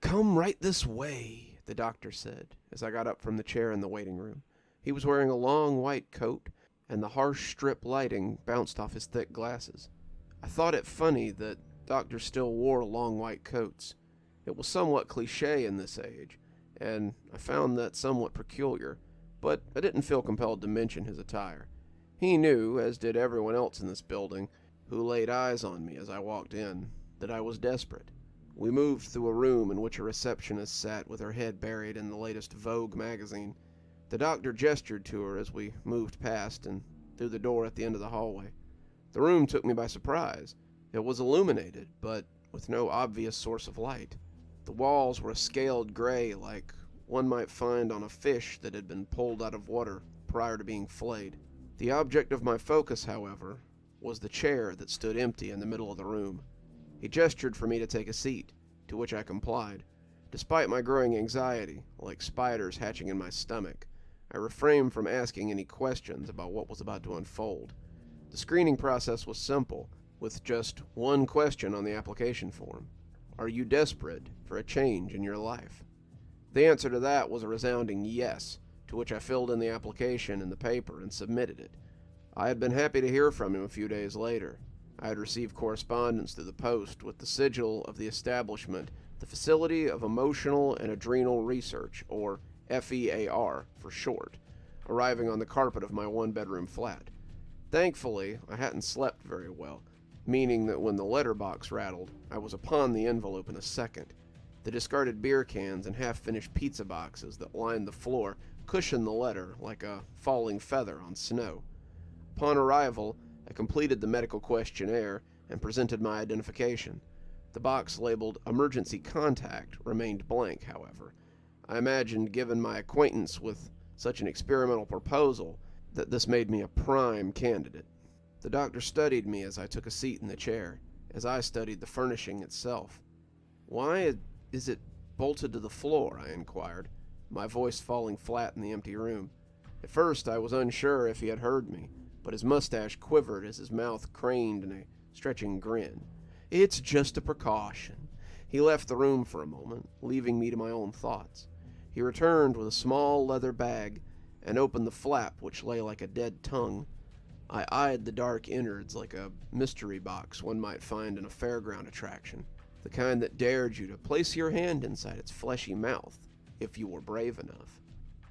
"Come right this way," the doctor said, as I got up from the chair in the waiting room. He was wearing a long white coat, and the harsh strip lighting bounced off his thick glasses. I thought it funny that doctors still wore long white coats. It was somewhat cliché in this age, and I found that somewhat peculiar, but I didn't feel compelled to mention his attire. He knew, as did everyone else in this building, who laid eyes on me as I walked in, that I was desperate. We moved through a room in which a receptionist sat with her head buried in the latest Vogue magazine. The doctor gestured to her as we moved past and through the door at the end of the hallway. The room took me by surprise. It was illuminated, but with no obvious source of light. The walls were a scaled gray like one might find on a fish that had been pulled out of water prior to being filleted. The object of my focus, however, was the chair that stood empty in the middle of the room. He gestured for me to take a seat, to which I complied. Despite my growing anxiety, like spiders hatching in my stomach, I refrained from asking any questions about what was about to unfold. The screening process was simple, with just one question on the application form. Are you desperate for a change in your life? The answer to that was a resounding yes, to which I filled in the application in the paper and submitted it. I had been happy to hear from him a few days later. I had received correspondence through the post with the sigil of the establishment, the Facility of Emotional and Adrenal Research, or FEAR for short, arriving on the carpet of my one-bedroom flat. Thankfully, I hadn't slept very well, meaning that when the letterbox rattled, I was upon the envelope in a second. The discarded beer cans and half-finished pizza boxes that lined the floor cushioned the letter like a falling feather on snow. Upon arrival, I completed the medical questionnaire and presented my identification. The box labeled Emergency Contact remained blank, however. I imagined, given my acquaintance with such an experimental proposal, that this made me a prime candidate. The doctor studied me as I took a seat in the chair, as I studied the furnishing itself. "Why is it bolted to the floor?" I inquired, my voice falling flat in the empty room. At first I was unsure if he had heard me, but his mustache quivered as his mouth craned in a stretching grin. "It's just a precaution." He left the room for a moment, leaving me to my own thoughts. He returned with a small leather bag and opened the flap, which lay like a dead tongue. I eyed the dark innards like a mystery box one might find in a fairground attraction, the kind that dared you to place your hand inside its fleshy mouth, if you were brave enough.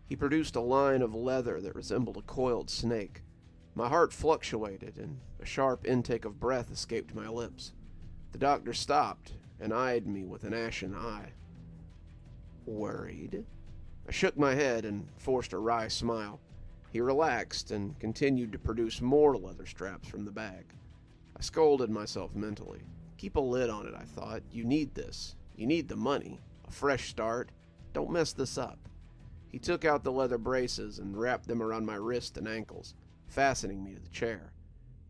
He produced a line of leather that resembled a coiled snake. My heart fluctuated, and a sharp intake of breath escaped my lips. The doctor stopped and eyed me with an ashen eye. "Worried?" I shook my head and forced a wry smile. He relaxed and continued to produce more leather straps from the bag. I scolded myself mentally. Keep a lid on it, I thought. You need this. You need the money. A fresh start. Don't mess this up. He took out the leather braces and wrapped them around my wrists and ankles, fastening me to the chair.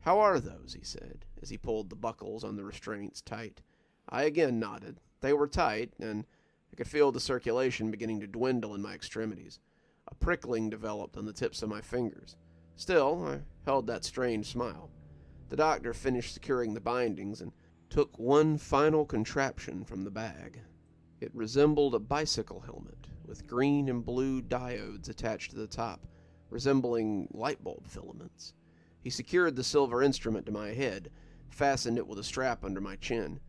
"How are those?" he said, as he pulled the buckles on the restraints tight. I again nodded. They were tight, and I could feel the circulation beginning to dwindle in my extremities. A prickling developed on the tips of my fingers. Still, I held that strange smile. The doctor finished securing the bindings and took one final contraption from the bag. It resembled a bicycle helmet, with green and blue diodes attached to the top, resembling light bulb filaments. He secured the silver instrument to my head, fastened it with a strap under my chin.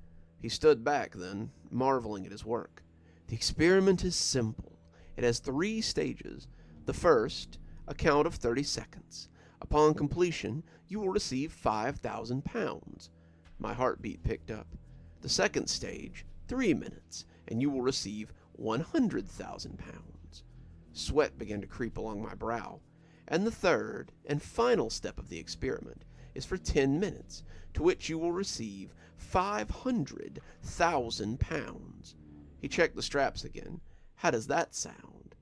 He stood back then, marveling at his work. "The experiment is simple. It has 3 stages. The first, a count of 30 seconds. Upon completion, you will receive £5,000. My heartbeat picked up. The second stage, 3 minutes, and you will receive £100,000. Sweat began to creep along my brow. And the third and final step of the experiment is for 10 minutes, to which you will receive £500,000. He checked the straps again. "How does that sound?"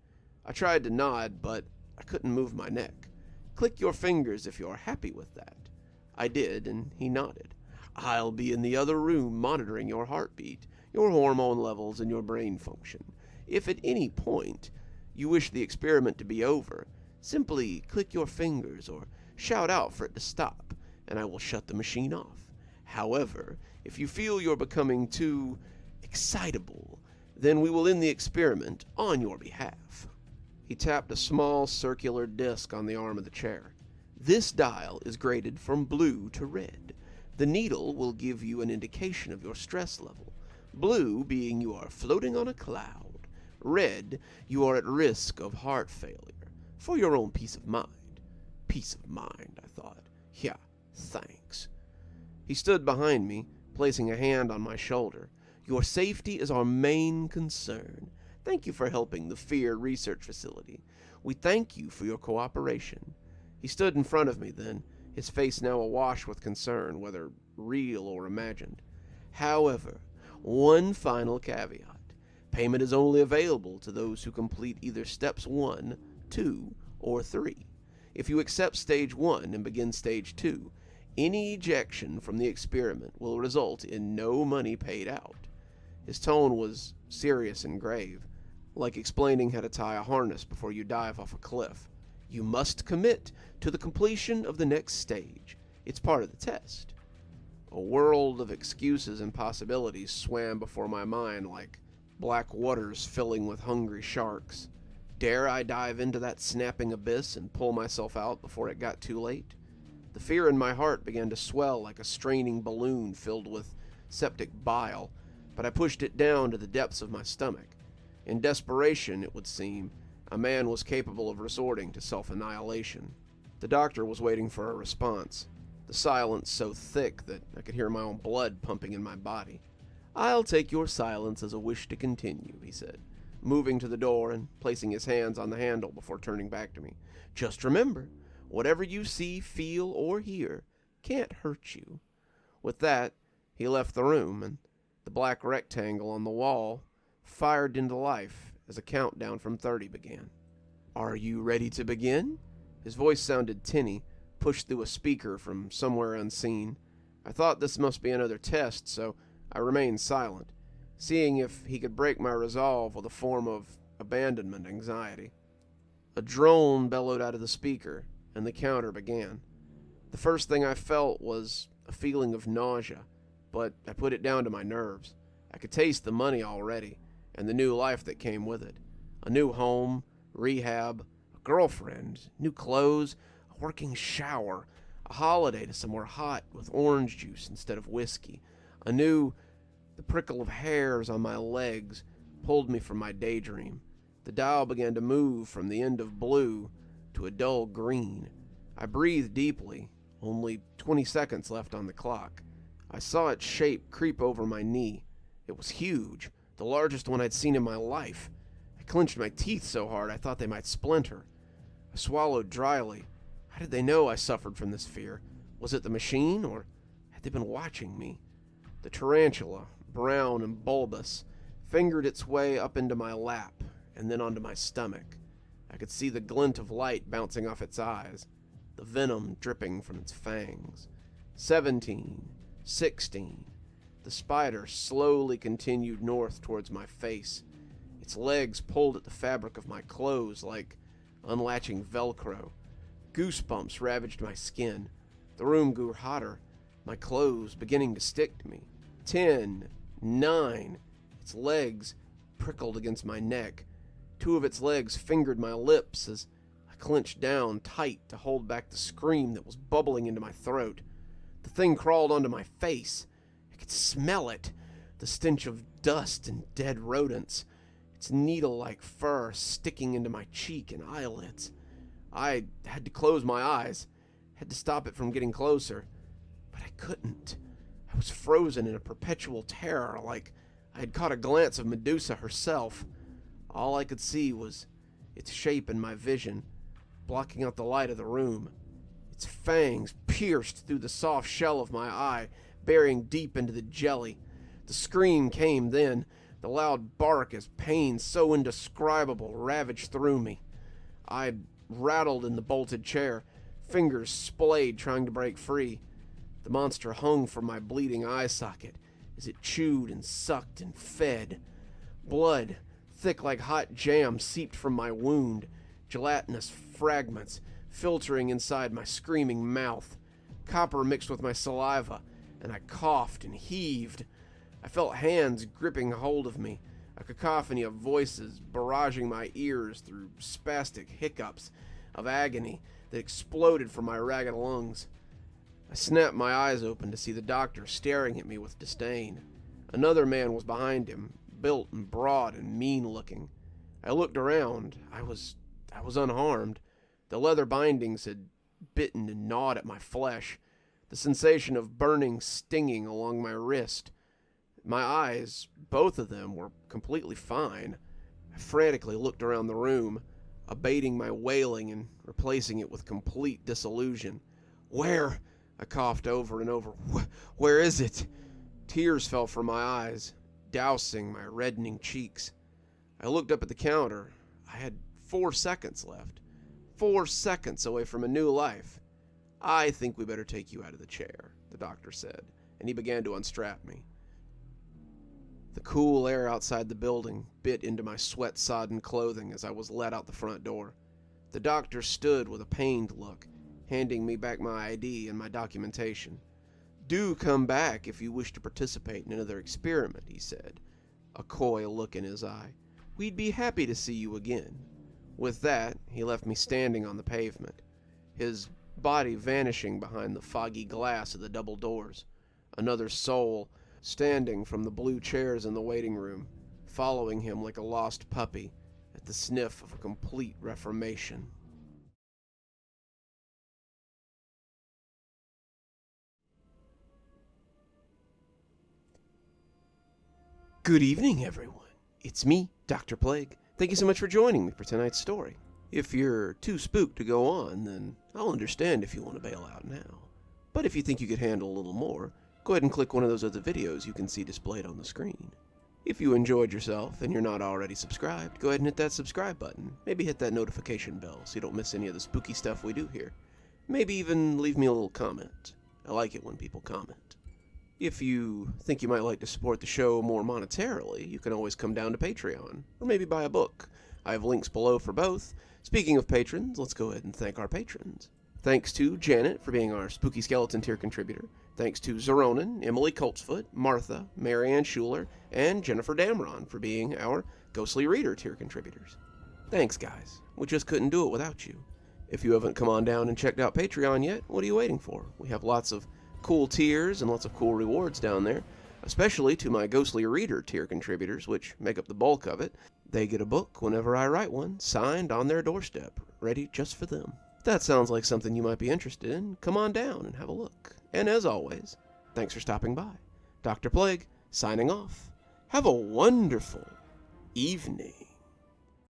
I tried to nod, but I couldn't move my neck. "Click your fingers if you're happy with that." I did, and he nodded. "I'll be in the other room monitoring your heartbeat, your hormone levels, and your brain function. If at any point you wish the experiment to be over, simply click your fingers or shout out for it to stop, and I will shut the machine off. However, if you feel you're becoming too excitable, Then we will end the experiment on your behalf." He tapped a small circular disc on the arm of the chair. "This dial is graded from blue to red. The needle will give you an indication of your stress level. Blue being you are floating on a cloud. Red, you are at risk of heart failure. For your own peace of mind." Peace of mind, I thought. Yeah, thanks. He stood behind me, placing a hand on my shoulder. "Your safety is our main concern. Thank you for helping the Fear Research Facility. We thank you for your cooperation." He stood in front of me then, his face now awash with concern, whether real or imagined. "However, one final caveat. Payment is only available to those who complete either steps 1, 2, or 3. If you accept stage 1 and begin stage 2, any ejection from the experiment will result in no money paid out." His tone was serious and grave, like explaining how to tie a harness before you dive off a cliff. "You must commit to the completion of the next stage. It's part of the test." A world of excuses and possibilities swam before my mind like black waters filling with hungry sharks. Dare I dive into that snapping abyss and pull myself out before it got too late? The fear in my heart began to swell like a straining balloon filled with septic bile, but I pushed it down to the depths of my stomach. In desperation, it would seem, a man was capable of resorting to self-annihilation. The doctor was waiting for a response, the silence so thick that I could hear my own blood pumping in my body. "I'll take your silence as a wish to continue," he said, moving to the door and placing his hands on the handle before turning back to me. "Just remember, whatever you see, feel, or hear can't hurt you." With that, he left the room, and the black rectangle on the wall fired into life as a countdown from 30 began. "Are you ready to begin?" His voice sounded tinny, pushed through a speaker from somewhere unseen. I thought this must be another test, so I remained silent, seeing if he could break my resolve with a form of abandonment anxiety. A drone bellowed out of the speaker, and the counter began. The first thing I felt was a feeling of nausea, but I put it down to my nerves. I could taste the money already, and the new life that came with it. A new home, rehab, a girlfriend, new clothes, a working shower, a holiday to somewhere hot with orange juice instead of whiskey. The prickle of hairs on my legs pulled me from my daydream. The dial began to move from the end of blue to a dull green. I breathed deeply, only 20 seconds left on the clock. I saw its shape creep over my knee. It was huge, the largest one I'd seen in my life. I clenched my teeth so hard I thought they might splinter. I swallowed dryly. How did they know I suffered from this fear? Was it the machine, or had they been watching me? The tarantula, brown and bulbous, fingered its way up into my lap and then onto my stomach. I could see the glint of light bouncing off its eyes, the venom dripping from its fangs. 17, 16. The spider slowly continued north towards my face. Its legs pulled at the fabric of my clothes like unlatching Velcro. Goosebumps ravaged my skin. The room grew hotter, my clothes beginning to stick to me. 10, 9. Its legs prickled against my neck. Two of its legs fingered my lips as I clenched down tight to hold back the scream that was bubbling into my throat. The thing crawled onto my face. I could smell it, the stench of dust and dead rodents, its needle-like fur sticking into my cheek and eyelids. I had to close my eyes, had to stop it from getting closer, but I couldn't. I was frozen in a perpetual terror, like I had caught a glance of Medusa herself. All I could see was its shape in my vision, blocking out the light of the room. Its fangs pierced through the soft shell of my eye, burying deep into the jelly. The scream came then, the loud bark as pain so indescribable ravaged through me. I rattled in the bolted chair, fingers splayed trying to break free. The monster hung from my bleeding eye socket as it chewed and sucked and fed. Blood, thick like hot jam, seeped from my wound, gelatinous fragments filtering inside my screaming mouth. Copper mixed with my saliva, and I coughed and heaved. I felt hands gripping hold of me, a cacophony of voices barraging my ears through spastic hiccups of agony that exploded from my ragged lungs. I snapped my eyes open to see the doctor staring at me with disdain. Another man was behind him, built and broad and mean-looking. I looked around. I was unharmed. The leather bindings had bitten and gnawed at my flesh, the sensation of burning stinging along my wrist. My eyes, both of them, were completely fine. I frantically looked around the room, abating my wailing and replacing it with complete disillusion. "Where?" I coughed over and over. "Where is it?" Tears fell from my eyes, dousing my reddening cheeks. I looked up at the counter. I had 4 seconds left. 4 seconds away from a new life. "I think we better take you out of the chair," the doctor said, and he began to unstrap me. The cool air outside the building bit into my sweat-sodden clothing as I was led out the front door. The doctor stood with a pained look, handing me back my ID and my documentation. "Do come back if you wish to participate in another experiment," he said, a coy look in his eye. "We'd be happy to see you again." With that, he left me standing on the pavement, his body vanishing behind the foggy glass of the double doors. Another soul, standing from the blue chairs in the waiting room, following him like a lost puppy at the sniff of a complete reformation. Good evening, everyone. It's me, Dr. Plague. Thank you so much for joining me for tonight's story. If you're too spooked to go on, then I'll understand if you want to bail out now. But if you think you could handle a little more, go ahead and click one of those other videos you can see displayed on the screen. If you enjoyed yourself and you're not already subscribed, go ahead and hit that subscribe button. Maybe hit that notification bell so you don't miss any of the spooky stuff we do here. Maybe even leave me a little comment. I like it when people comment. If you think you might like to support the show more monetarily, you can always come down to Patreon, or maybe buy a book. I have links below for both. Speaking of patrons, let's go ahead and thank our patrons. Thanks to Janet for being our Spooky Skeleton tier contributor. Thanks to Xaronana, Emily Coltsfoot, Martha, Marianne Schuler, and Jennifer Damron for being our Ghostly Reader tier contributors. Thanks, guys. We just couldn't do it without you. If you haven't come on down and checked out Patreon yet, what are you waiting for? We have lots of cool tiers and lots of cool rewards down there, especially to my Ghostly Reader tier contributors, which make up the bulk of it. They get a book whenever I write one, signed on their doorstep, ready just for them. If that sounds like something you might be interested in, come on down and have a look. And as always, thanks for stopping by. Dr. Plague, signing off. Have a wonderful evening.